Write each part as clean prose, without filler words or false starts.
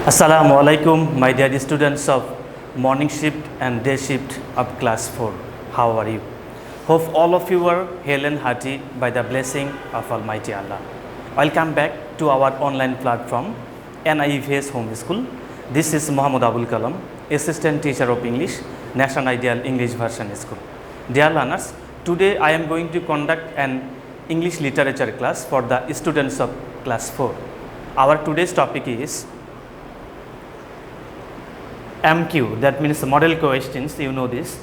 Assalamu alaikum, my dear students of morning shift and day shift of class 4. How are you? Hope all of you are hale and hearty by the blessing of Almighty Allah. Welcome back to our online platform, NIEVS Home School. This is Muhammad Abul Kalam, Assistant Teacher of English, National Ideal English Version School. Dear learners, today I am going to conduct an English literature class for the students of class 4. Our today's topic is MQ, that means model questions. You know this.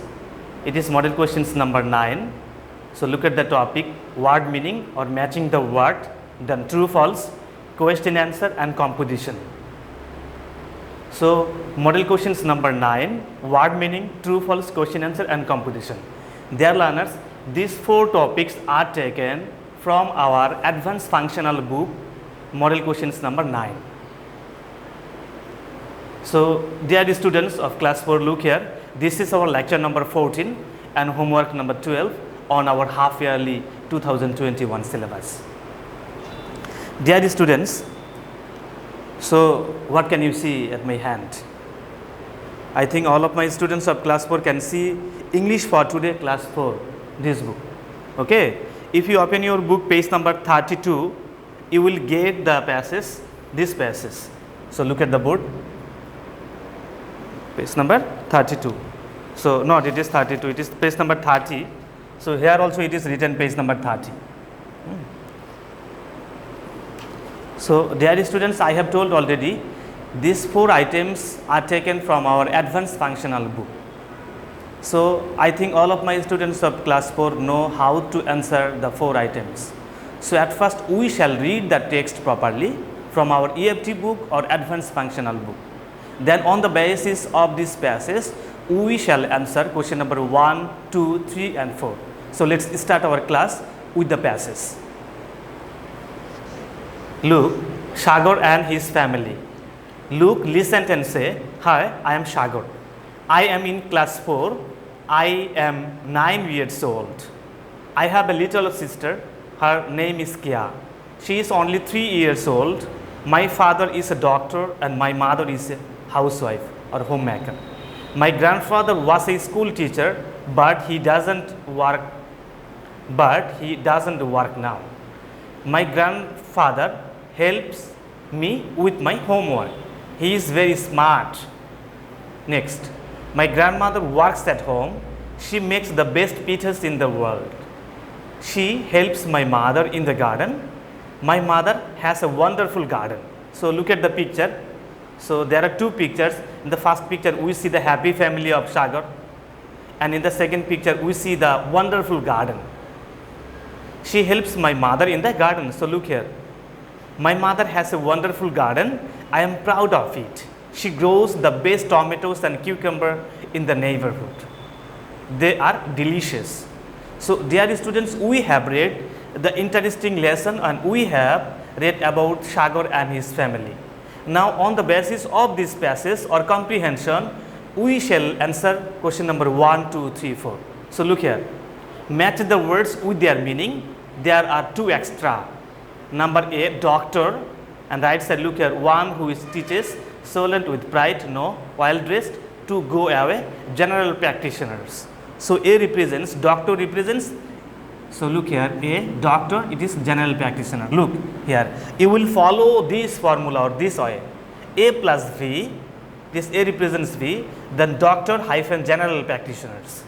It is model questions number 9. So look at the topic, word meaning or matching the word, then true false, question answer and composition. So model questions number 9, word meaning, true false, question answer and composition. Dear learners, these 4 topics are taken from our advanced functional book, model questions number 9. So dear students of class 4, look here, this is our lecture number 14 and homework number 12 on our half yearly 2021 syllabus. Dear students, so what can you see at my hand? I think all of my students of class 4 can see English for today class 4, this book. Okay, if you open your book page number 32, you will get the passage, this passage. So look at the board. Page number 32. So not it is 32, it is page number 30. So here also it is written page number 30. So dear students, I have told already these 4 items are taken from our advanced functional book. So I think all of my students of class 4 know how to answer the 4 items. So at first we shall read the text properly from our EFT book or advanced functional book. Then on the basis of this passage, we shall answer question number 1, 2, 3 and 4. So let's start our class with the passage. Look, Sagar and his family. Luke listened and say, "Hi, I am Sagar. I am in class 4. I am 9 years old. I have a little sister. Her name is Kia. She is only 3 years old. My father is a doctor and my mother is a housewife or homemaker. My grandfather was a school teacher, but he doesn't work now. My grandfather helps me with my homework. He is very smart. Next, my grandmother works at home. She makes the best pizzas in the world. She helps my mother in the garden. My mother has a wonderful garden." So look at the picture. So there are 2 pictures. In the first picture we see the happy family of Sagar, and in the second picture we see the wonderful garden. She helps my mother in the garden. So look here, my mother has a wonderful garden. I am proud of it. She grows the best tomatoes and cucumber in the neighborhood. They are delicious. So dear students, we have read the interesting lesson and we have read about Sagar and his family. Now on the basis of this passage or comprehension, we shall answer question number 1, 2, 3, 4. So look here, match the words with their meaning. There are 2 extra. Number A, doctor, and right side look here, one who is teaches, solent with pride, no, well dressed, to go away, general practitioners. So A represents, doctor represents. So look here, A, doctor, it is general practitioner. Look here, you will follow this formula or this way. A plus V, this A represents V, then doctor hyphen general practitioners.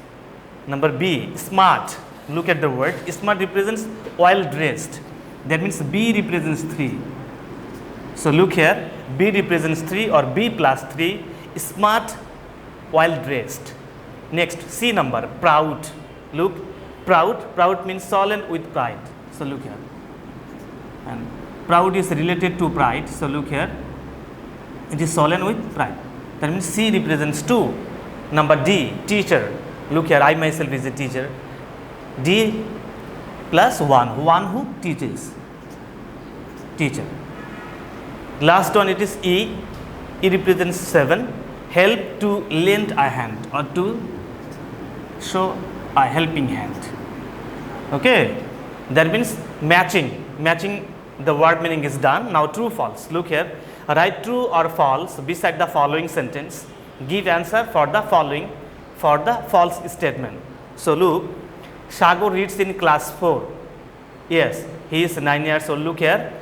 Number B, smart. Look at the word, smart represents well dressed. That means B represents 3. So look here, B represents 3 or B plus 3, smart, well dressed. Next, C number, proud. Look, proud means solemn with pride. So look here, and proud is related to pride. So look here, it is solemn with pride. That means C represents 2. Number D, teacher. Look here, I myself is a teacher. D plus 1, one who teaches, teacher. Last one, it is E. E represents 7, help, to lend a hand or to show a helping hand. Okay, that means matching the word meaning is done. Now true false, look here, Write true or false beside the following sentence. Give answer for the following, for the false statement. So look, Sagar reads in class 4. Yes, he is 9 years old. Look here.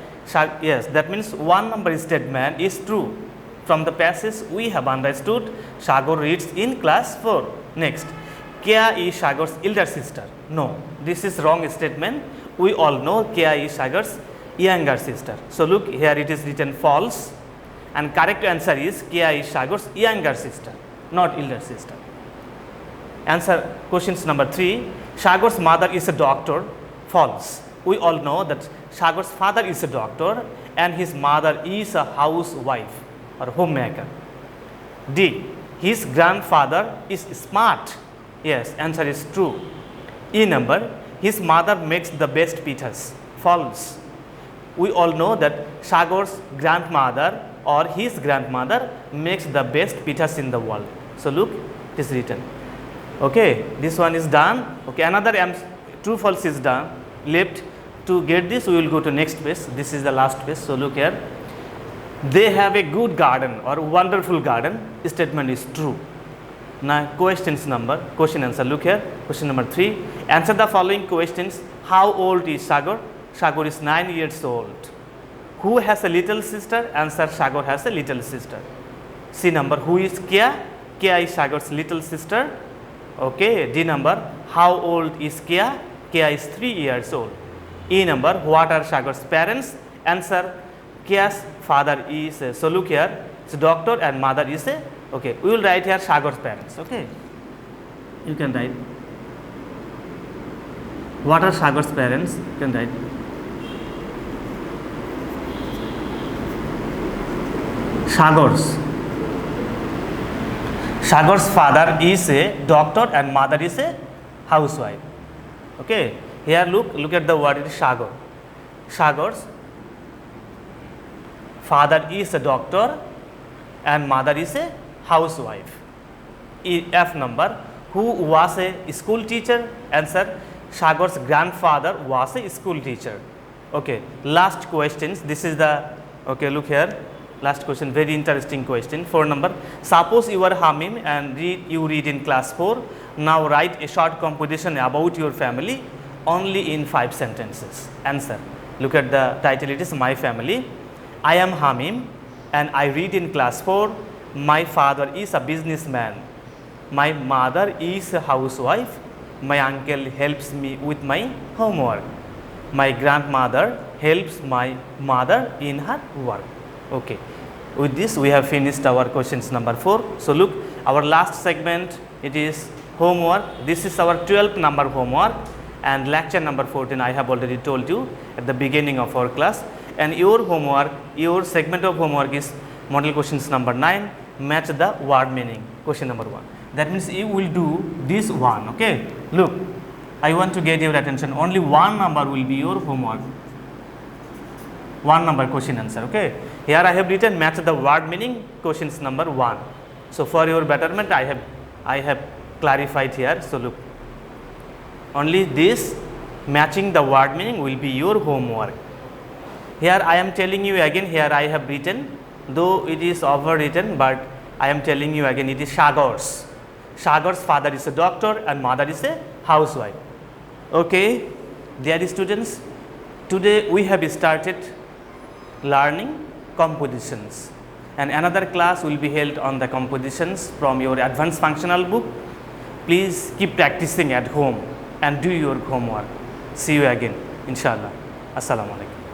Yes, that means one number statement is true. From the passage we have understood Sagar reads in class 4. Next, Kia is Sagar's elder sister. No, this is wrong statement. We all know Kia is Sagar's younger sister. So look, here it is written false, and correct answer is Kia is Sagar's younger sister, not elder sister. Answer questions number 3. Sagar's mother is a doctor. False. We all know that Sagar's father is a doctor and his mother is a housewife or homemaker. D. His grandfather is smart. Yes, answer is true. E number, his mother makes the best pitas. False. We all know that Sagar's grandmother or his grandmother makes the best pitas in the world. So look, it is written. Okay, this one is done. Okay, another true false is done. Left. To get this, we will go to next page. This is the last page. So look here. They have a good garden or wonderful garden. Statement is true. Now question answer. Look here. Question number 3. Answer the following questions. How old is Sagar? Sagar is 9 years old. Who has a little sister? Answer, Sagar has a little sister. C number, who is Kia? Kia is Sagar's little sister. Okay. D number, how old is Kia? Kia is 3 years old. E number, what are Sagar's parents? Answer, Kia's father is a, so look here, it's a doctor and mother is a, okay, we will write here Sagar's parents. Okay, you can write. What are Sagar's parents? You can write. Sagar's father is a doctor and mother is a housewife. Okay, here look at the word Sagar. Sagar's father is a doctor and mother is a housewife. F number, who was a school teacher? Answer, Sagar's grandfather was a school teacher. Okay, last questions. This is the, okay, look here. Last question, very interesting question. 4 number, suppose you are Hamim and you read in class 4. Now write a short composition about your family only in 5 sentences. Answer, look at the title, it is My Family. I am Hamim and I read in class 4. My father is a businessman. My mother is a housewife. My uncle helps me with my homework. My grandmother helps my mother in her work. Okay, with this we have finished our questions number 4. So look, our last segment, it is homework. This is our 12th number homework, and lecture number 14 I have already told you at the beginning of our class. And your homework, your segment of homework is model questions number 9, match the word meaning, question number 1. That means you will do this one. Okay, look, I want to get your attention. Only one number will be your homework. One number question answer. Okay, here I have written match the word meaning, questions number 1. So for your betterment I have clarified here. So look, only this matching the word meaning will be your homework. Here I am telling you again, here I have written, though it is overwritten, but I am telling you again, it is Sagar's. Sagar's father is a doctor and mother is a housewife. Okay, dear students, today we have started learning compositions, and another class will be held on the compositions from your advanced functional book. Please keep practicing at home and do your homework. See you again, inshallah. Assalamu alaikum.